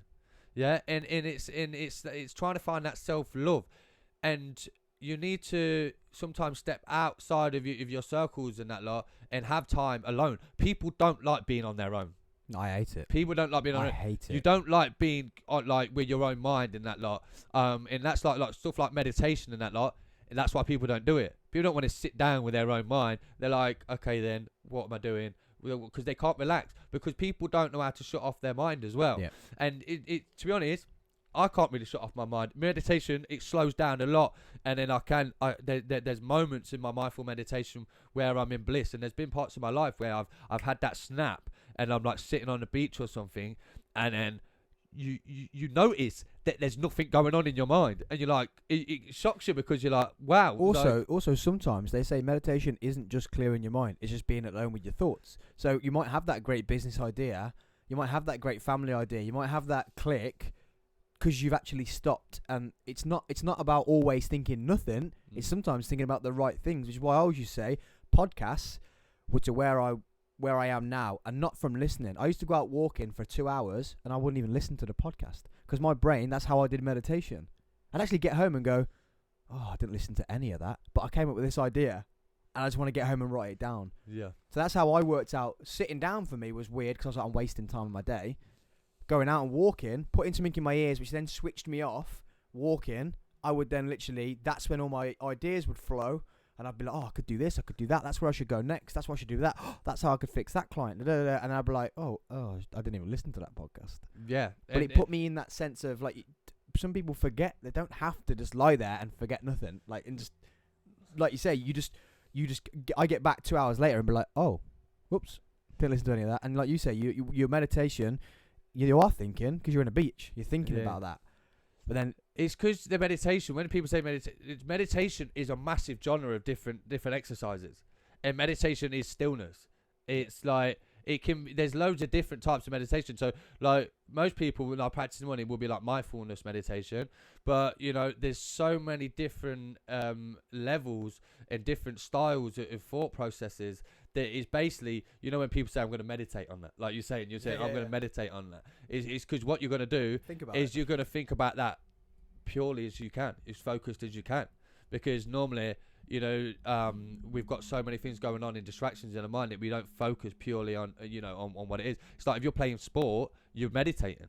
Yeah, and it's trying to find that self-love, and you need to sometimes step outside of your circles and that lot and have time alone. People don't like being on their own. I hate it. People don't like being on their own. I hate it. You don't like being like with your own mind and that lot. And that's like stuff like meditation and that lot. And that's why people don't do it. People don't want to sit down with their own mind. They're like, okay, then what am I doing? Because they can't relax, because people don't know how to shut off their mind as well. Yeah. And it to be honest, I can't really shut off my mind. Meditation, it slows down a lot, and then there's moments in my mindful meditation where I'm in bliss, and there's been parts of my life where I've had that snap, and I'm like sitting on the beach or something, and then you notice that there's nothing going on in your mind, and you're like, it shocks you, because you're like, wow. Also sometimes they say meditation isn't just clearing your mind, it's just being alone with your thoughts. So you might have that great business idea, you might have that great family idea, you might have that click, because you've actually stopped. And it's not about always thinking nothing. It's sometimes thinking about the right things, which is why I always used to say podcasts, which are where I where I am now, and not from listening. I used to go out walking for 2 hours, and I wouldn't even listen to the podcast because my brain. That's how I did meditation. I'd actually get home and go, "Oh, I didn't listen to any of that," but I came up with this idea, and I just want to get home and write it down. Yeah. So that's how I worked out. Sitting down for me was weird because I was like, I'm wasting time in my day. Going out and walking, putting something in my ears, which then switched me off. Walking, I would then literally. That's when all my ideas would flow. And I'd be like, oh, I could do this, I could do that. That's where I should go next. That's what I should do that. That's how I could fix that client. And I'd be like, oh, I didn't even listen to that podcast. Yeah. But it put me in that sense of like, some people forget they don't have to just lie there and forget nothing. Like, and just like you say, I get back 2 hours later and be like, oh, whoops, didn't listen to any of that. And like you say, your meditation, you are thinking because you're on a beach. You're thinking about that. But then it's because the meditation. When people say meditation is a massive genre of different exercises, and meditation is stillness. It's like there's loads of different types of meditation. So like most people when I practice in the morning will be like mindfulness meditation, but there's so many different levels and different styles of thought processes. That is basically, when people say I'm going to meditate on that, like you're saying I'm going to meditate on that. It's because what you're going to do is you're going to think about that purely as you can, as focused as you can, because normally we've got so many things going on in distractions in the mind that we don't focus purely on on what it is. It's like if you're playing sport, you're meditating,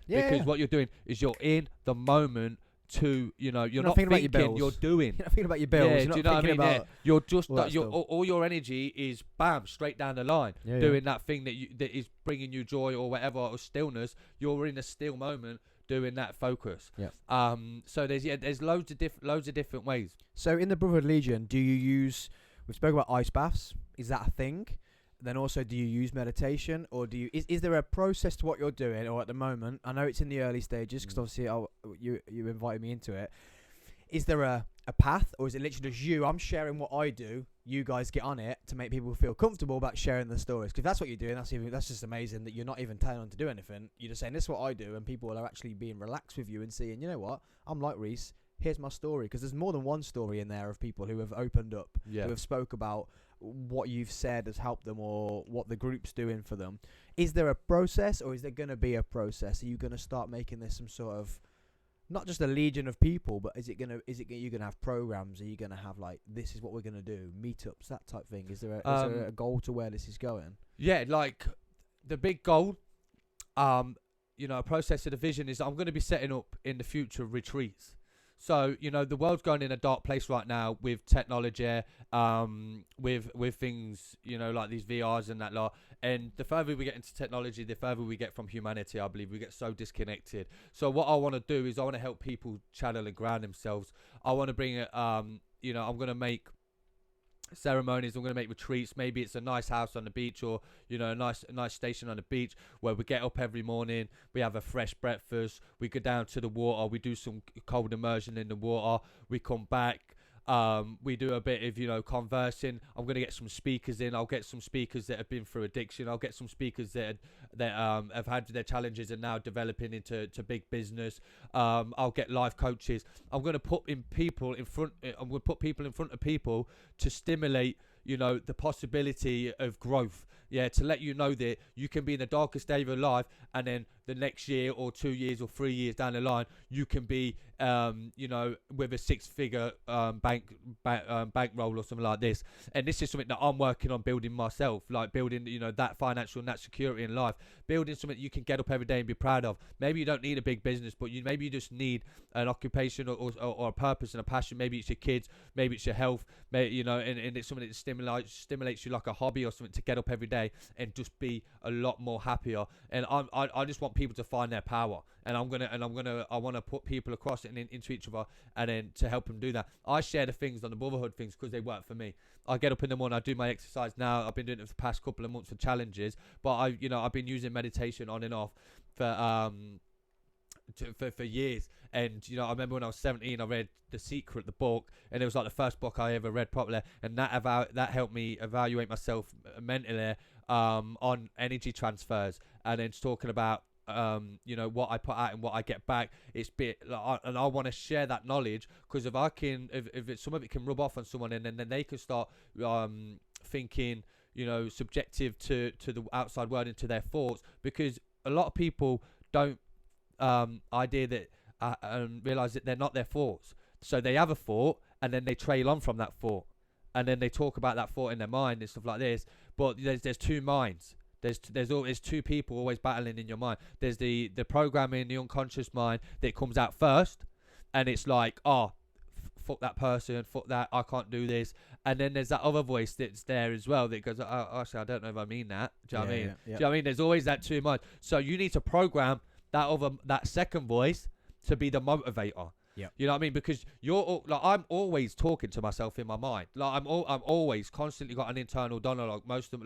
because what you're doing is you're in the moment. You're not thinking about your bills. You're doing. You're not thinking about your bills. Yeah, you're do you know what I mean? about You're just all your energy is bam straight down the line, doing that thing that is bringing you joy or whatever or stillness. You're in a still moment doing that focus. Yeah. So there's loads of different ways. So in the Brotherhood Legion, do you use? We've spoken about ice baths. Is that a thing? Then also, do you use meditation, or is there a process to what you're doing? Or at the moment, I know it's in the early stages because obviously you invited me into it. Is there a path, or is it literally just you? I'm sharing what I do. You guys get on it to make people feel comfortable about sharing the stories. Because that's what you're doing. That's just amazing that you're not even telling them to do anything. You're just saying this is what I do, and people are actually being relaxed with you and seeing, you know what, I'm like REISS. Here's my story, because there's more than one story in there of people who have opened up, who have spoke about what you've said has helped them or what the group's doing for them. Is there a process, or is there going to be a process? Are you going to start making this some sort of, not just a legion of people, but you're going to have programs? Are you going to have like, this is what we're going to do, meetups, that type thing? Is there a goal to where this is going? Yeah, like the big goal, a process of the vision is I'm going to be setting up in the future retreats. So, the world's going in a dark place right now with technology, with things, like these VRs and that lot. And the further we get into technology, the further we get from humanity, I believe. We get so disconnected. So what I want to do is I want to help people channel and ground themselves. I want to bring it, I'm going to make ceremonies. I'm going to make retreats. Maybe it's a nice house on the beach, or a nice station on the beach where we get up every morning, we have a fresh breakfast, we go down to the water, we do some cold immersion in the water, we come back, we do a bit of conversing. I'm going to get some speakers in. I'll get some speakers that have been through addiction. I'll get some speakers that have had their challenges and now developing into big business. I'll get life coaches. I'm going to put people in front of people to stimulate the possibility of growth, to let you know that you can be in the darkest day of your life, and then the next year or 2 years or 3 years down the line, you can be with a six-figure bankroll or something like this. And this is something that I'm working on building myself, like building that financial and that security in life, building something that you can get up every day and be proud of. Maybe you don't need a big business, but maybe you just need an occupation or a purpose and a passion. Maybe it's your kids, maybe it's your health, maybe, and it's something that stimulates you like a hobby or something to get up every day and just be a lot more happier. And I just want people to find their power, and I want to put people across it and into each other, and then to help them do that. I share the things on the Brotherhood things because they work for me. I get up in the morning, I do my exercise now. I've been doing it for the past couple of months for challenges, but I've been using meditation on and off for years. And I remember when I was 17, I read The Secret, the book, and it was like the first book I ever read properly, and that helped me evaluate myself mentally on energy transfers, and then talking about what I put out and what I get back. And I want to share that knowledge, because if some of it can rub off on someone, and then they can start thinking, subjective to the outside world and to their thoughts, because a lot of people don't idea that realize that they're not their thoughts. So they have a thought and then they trail on from that thought, and then they talk about that thought in their mind and stuff like this. But there's two minds. There's always two people always battling in your mind. There's the programming, the unconscious mind that comes out first, and it's like, oh, fuck that person, fuck that, I can't do this. And then there's that other voice that's there as well that goes, oh, actually, I don't know if I mean that. Do you know what I mean? Do you know what I mean? There's always that two minds. So you need to program that second voice to be the motivator. Yeah. You know what I mean? Because I'm always talking to myself in my mind. Like I'm always constantly got an internal dialogue most of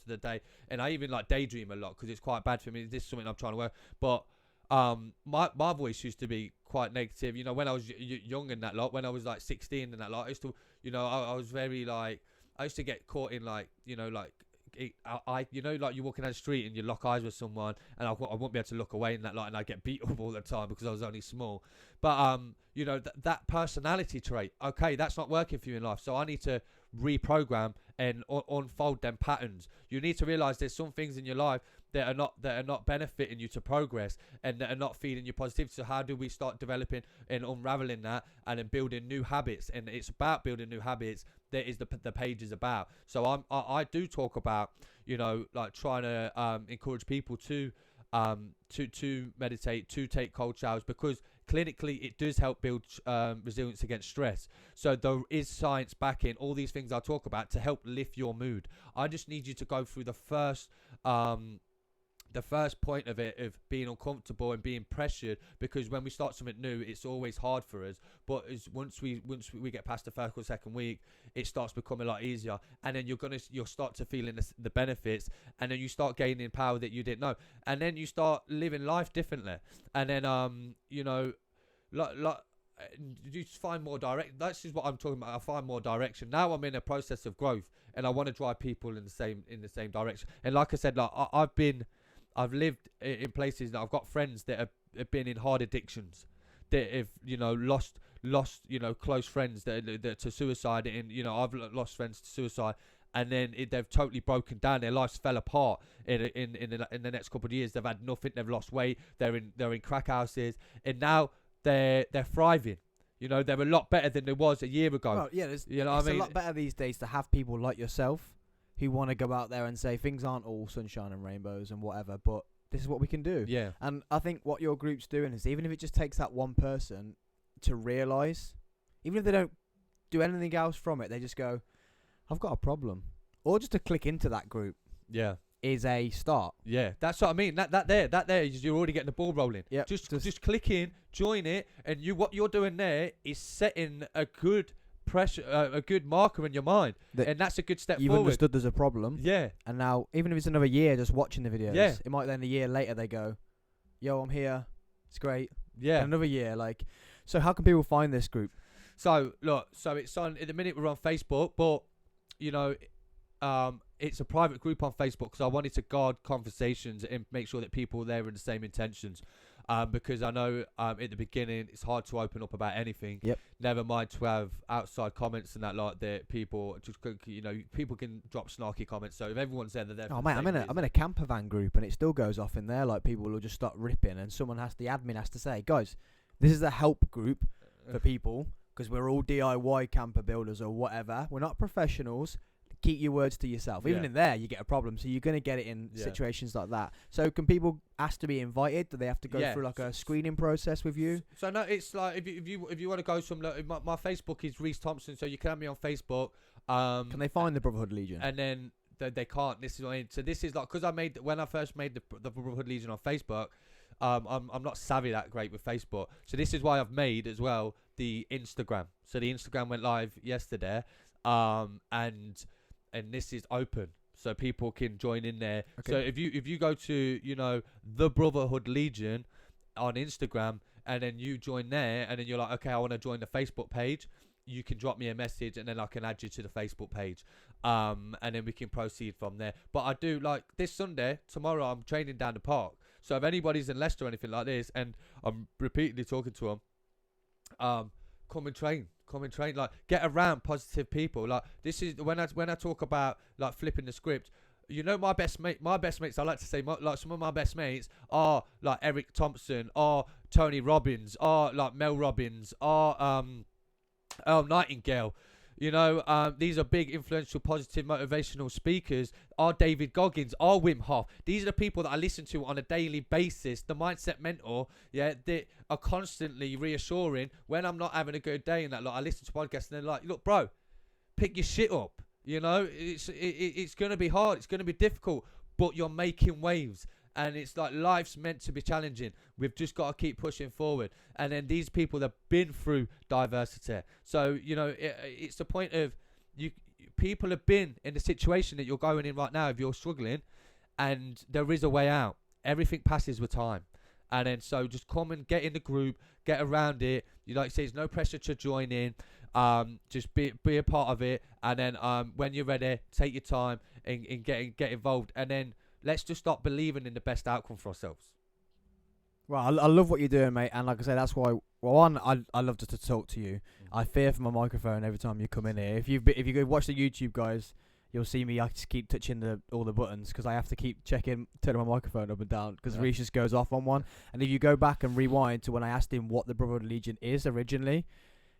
the day, and I even daydream a lot because it's quite bad for me. This is something I'm trying to work. But my voice used to be quite negative. When I was young and that lot, when I was 16 and that lot, I used to, I was very I used to get caught in you're walking down the street and you lock eyes with someone, and I won't be able to look away in that light, and I get beat up all the time because I was only small. But that personality trait, okay, that's not working for you in life. So I need to reprogram and unfold them patterns. You need to realize there's some things in your life that are not benefiting you to progress, and that are not feeding you positivity. So how do we start developing and unraveling that, and then building new habits? And it's about building new habits. That is the page is about. So I do talk about trying to encourage people to meditate, to take cold showers, because clinically it does help build resilience against stress. So there is science backing all these things I talk about to help lift your mood. I just need you to go through the first point of it, of being uncomfortable and being pressured, because when we start something new, it's always hard for us. But once we get past the first or second week, it starts becoming a lot easier, and then you'll start to feeling the benefits, and then you start gaining power that you didn't know, and then you start living life differently, and then you just find more direct. That's just what I'm talking about. I find more direction. Now I'm in a process of growth, and I want to drive people in the same direction. And like I said, I've lived in places that I've got friends that have been in hard addictions, that have lost close friends that to suicide, and I've lost friends to suicide, and then they've totally broken down. Their lives fell apart in the next couple of years. They've had nothing. They've lost weight. They're in crack houses, and now they're thriving. They're a lot better than they was a year ago. Well, yeah, it's a lot better these days to have people like yourself who want to go out there and say things aren't all sunshine and rainbows and whatever, but this is what we can do. Yeah. And I think what your group's doing is, even if it just takes that one person to realise, even if they don't do anything else from it, they just go, I've got a problem. Or just to click into that group. Yeah. Is a start. Yeah, that's what I mean. That there is, you're already getting the ball rolling. Yeah. Just click in, join it, and what you're doing there is setting a good pressure, a good marker in your mind, and that's a good step you've forward. You've understood there's a problem. Yeah. And now, even if it's another year just watching the videos, yeah, it might then a year later they go, yo, I'm here. It's great. Yeah. And another year, so how can people find this group? So look, it's on at the minute we're on Facebook, but it's a private group on Facebook because I wanted to guard conversations and make sure that people there are in the same intentions. Because I know at the beginning it's hard to open up about anything. Yep. Never mind to have outside comments and that that people just people can drop snarky comments. So if everyone's there, they're there. Oh mate, I'm in a camper van group and it still goes off in there. People will just start ripping, and the admin has to say, guys, this is a help group for people because we're all DIY camper builders or whatever. We're not professionals. Keep your words to yourself. Even in there, you get a problem. So you're going to get it in situations like that. So can people ask to be invited? Do they have to go through a screening process with you? So no, it's if you want to go my Facebook is REISS Thompson, so you can have me on Facebook. Can they find the Brotherhood Legion? And then they can't. This is what I mean. So this is because when I first made the Brotherhood Legion on Facebook. I'm not savvy that great with Facebook, so this is why I've made as well the Instagram. So the Instagram went live yesterday, and this is open, so people can join in there. Okay. So if you go to the Brotherhood Legion on Instagram, and then you join there, and then you're like, okay, I want to join the Facebook page, you can drop me a message, and then I can add you to the Facebook page, and then we can proceed from there. But I do this Sunday, tomorrow, I'm training down the park. So if anybody's in Leicester or anything like this, and I'm repeatedly talking to them, come and train. Like, get around positive people. Like, this is when I talk about like flipping the script. You know, my best mates, I like to say, like, some of my best mates are like Eric Thompson, are Tony Robbins, are like Mel Robbins, are Earl Nightingale. You know, these are big, influential, positive, motivational speakers. Are David Goggins, are Wim Hof. These are the people that I listen to on a daily basis. The mindset mentor, yeah, they are constantly reassuring when I'm not having a good day. And that, like, I listen to podcasts and they're like, look, bro, pick your shit up. You know, it's going to be hard. It's going to be difficult, but you're making waves. And it's like, life's meant to be challenging. We've just got to keep pushing forward. And then these people have been through diversity. So, you know, it's the point of people have been in the situation that you're going in right now if you're struggling, and there is a way out. Everything passes with time. And then so just come and get in the group, get around it. You like say, there's no pressure to join in. Just be a part of it. And then when you're ready, take your time and get involved. And then let's just start believing in the best outcome for ourselves. Well, I love what you're doing, mate. And like I say, that's why, well, one, I love just to talk to you. I fear for my microphone every time you come in here. If you go watch the YouTube, guys, you'll see me. I just keep touching all the buttons because I have to keep turning my microphone up and down because REISS just goes off on one. And if you go back and rewind to when I asked him what the Brotherhood Legion is originally,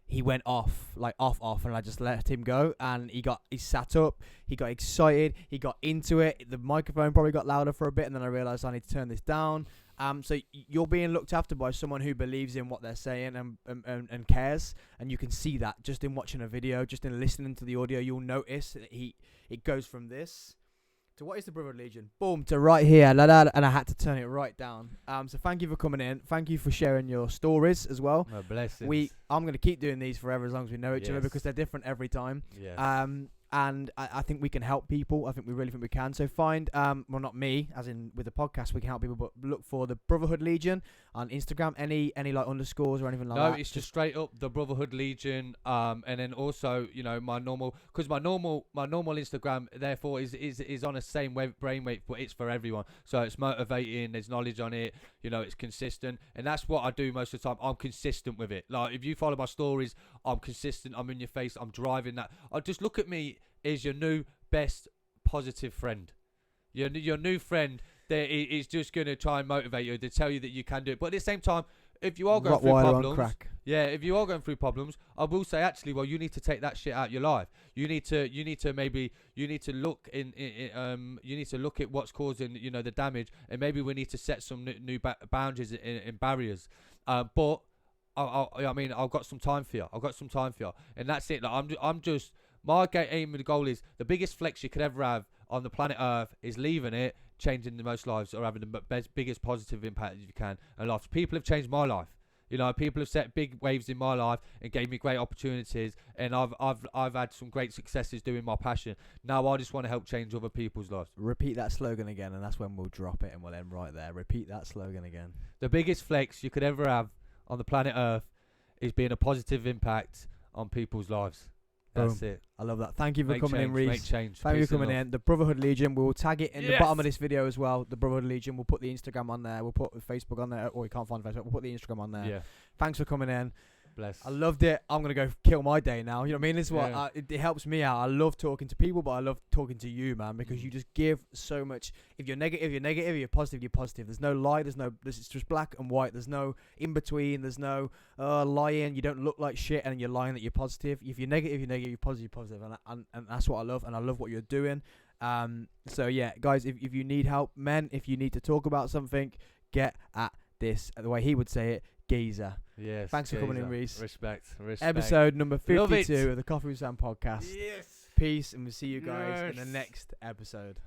he went off, and I just let him go, and he sat up, he got excited, he got into it, the microphone probably got louder for a bit, and then I realised I need to turn this down. So you're being looked after by someone who believes in what they're saying and cares, and you can see that just in watching a video, just in listening to the audio. You'll notice that it goes from this to what is the Brotherhood Legion, boom, to right here, and I had to turn it right down. So thank you for coming in. Thank you for sharing your stories as well. Oh, blessings. I'm going to keep doing these forever as long as we know each other because they're different every time. Yes. And I think we can help people. I think we really think we can. So find, well, not me, as in with the podcast, we can help people, but look for the Brotherhood Legion on Instagram. Any like underscores or anything like that? No, it's just straight up the Brotherhood Legion. And then also, you know, my normal Instagram, therefore, is on the same brainwave, but it's for everyone. So it's motivating. There's knowledge on it. You know, it's consistent, and that's what I do most of the time. I'm consistent with it. Like, if you follow my stories, I'm consistent. I'm in your face. I'm driving that. Just look at me as your new best positive friend. Your new friend that is just going to try and motivate you to tell you that you can do it. But at the same time, if you are going through problems, if you are going through problems, I will say, actually, well, you need to take that shit out of your life. You need to look you need to look at what's causing, you know, the damage, and maybe we need to set some new boundaries and barriers. But I mean, I've got some time for you. And that's it. Like, I'm just, my aim and goal is the biggest flex you could ever have on the planet Earth is leaving it, changing the most lives, or having the biggest positive impact you can. And lots of people have changed my life. You know, people have set big waves in my life and gave me great opportunities, and I've had some great successes doing my passion. Now I just want to help change other people's lives. Repeat that slogan again, and that's when we'll drop it, and we'll end right there. Repeat that slogan again. The biggest flex you could ever have on the planet Earth is being a positive impact on people's lives. That's it. I love that. Thank you for coming in, REISS. Make change. Thank you for coming in. The Brotherhood Legion, we will tag it in the bottom of this video as well. The Brotherhood Legion, we'll put the Instagram on there. We'll put Facebook on there. Or you can't find Facebook. We'll put the Instagram on there. Yeah. Thanks for coming in. Bless. I loved it. I'm going to go kill my day now. You know what I mean? This is what it helps me out. I love talking to people, but I love talking to you, man, because you just give so much. If you're negative, you're negative. If you're positive, you're positive. There's no lie. It's just black and white. There's no in between. There's no lying. You don't look like shit and you're lying that you're positive. If you're negative, you're negative. You're positive, you're positive. And that's what I love. And I love what you're doing. So yeah, guys, if you need help, men, if you need to talk about something, get at this. The way he would say it, geezer. Yes. Thanks for coming in, REISS. Respect. Episode number 52 of the Coffee with Sam podcast. Yes. Peace, and we'll see you guys in the next episode.